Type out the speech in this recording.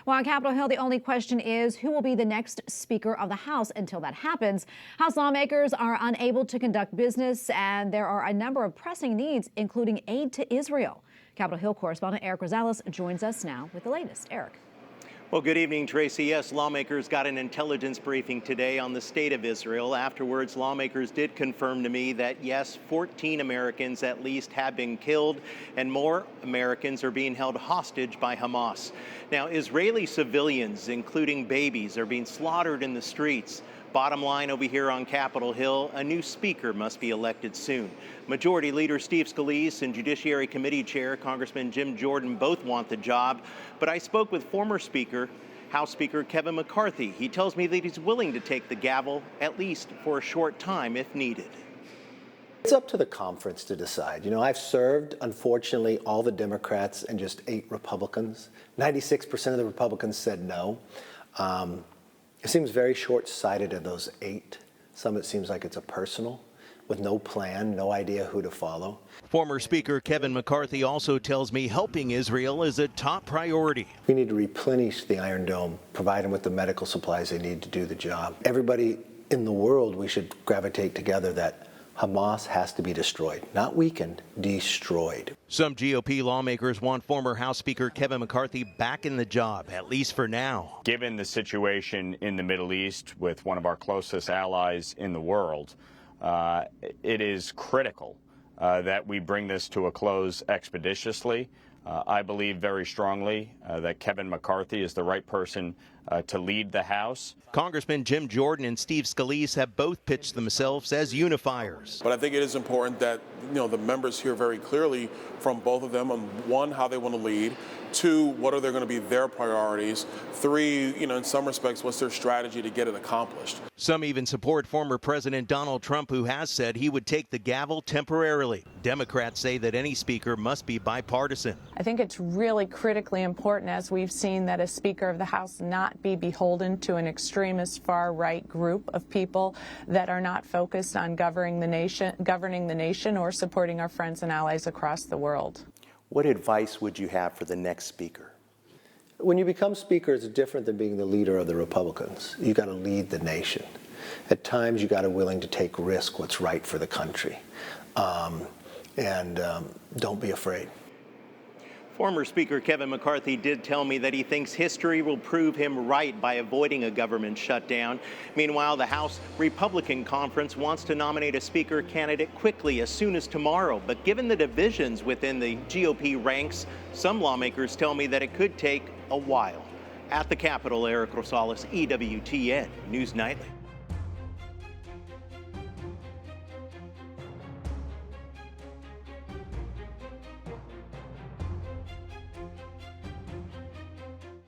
Well, on Capitol Hill, the only question is who will be the next Speaker of the House. Until that happens, House lawmakers are unable to conduct business, and there are a number of pressing needs, including aid to Israel. Capitol Hill correspondent Erik Rosales joins us now with the latest. Erik. Well, good evening, Tracy. Yes, lawmakers got an intelligence briefing today on the state of Israel. Afterwards, lawmakers did confirm to me that, yes, 14 Americans at least have been killed, and more Americans are being held hostage by Hamas. Now, Israeli civilians, including babies, are being slaughtered in the streets. Bottom line over here on Capitol Hill, a new speaker must be elected soon. Majority Leader Steve Scalise and Judiciary Committee Chair Congressman Jim Jordan both want the job, but I spoke with former House Speaker Kevin McCarthy. He tells me that he's willing to take the gavel, at least for a short time if needed. It's up to the conference to decide. You know, I've served, unfortunately, all the Democrats and just 8 Republicans. 96% of the Republicans said no. It seems very short-sighted of those 8. Some it seems like it's a personal, with no plan, no idea who to follow. Former Speaker Kevin McCarthy also tells me helping Israel is a top priority. We need to replenish the Iron Dome, provide them with the medical supplies they need to do the job. Everybody in the world, we should gravitate together that Hamas has to be destroyed, not weakened, destroyed. Some GOP lawmakers want former House Speaker Kevin McCarthy back in the job, at least for now. Given the situation in the Middle East with one of our closest allies in the world, it is critical that we bring this to a close expeditiously. I believe very strongly that Kevin McCarthy is the right person to lead the House. Congressman Jim Jordan and Steve Scalise have both pitched themselves as unifiers. But I think it is important that, the members hear very clearly from both of them on 1, how they want to lead, 2, what are going to be their priorities, 3, in some respects, what's their strategy to get it accomplished. Some even support former President Donald Trump, who has said he would take the gavel temporarily. Democrats say that any speaker must be bipartisan. I think it's really critically important, as we've seen, that a Speaker of the House not be beholden to an extremist far-right group of people that are not focused on governing the nation or supporting our friends and allies across the world. What advice would you have for the next speaker? When you become speaker, it's different than being the leader of the Republicans. You got to lead the nation. At times, you got to be willing to take risk, what's right for the country. Don't be afraid. Former Speaker Kevin McCarthy did tell me that he thinks history will prove him right by avoiding a government shutdown. Meanwhile, the House Republican Conference wants to nominate a speaker candidate quickly, as soon as tomorrow. But given the divisions within the GOP ranks, some lawmakers tell me that it could take a while. At the Capitol, Erik Rosales, EWTN News Nightly.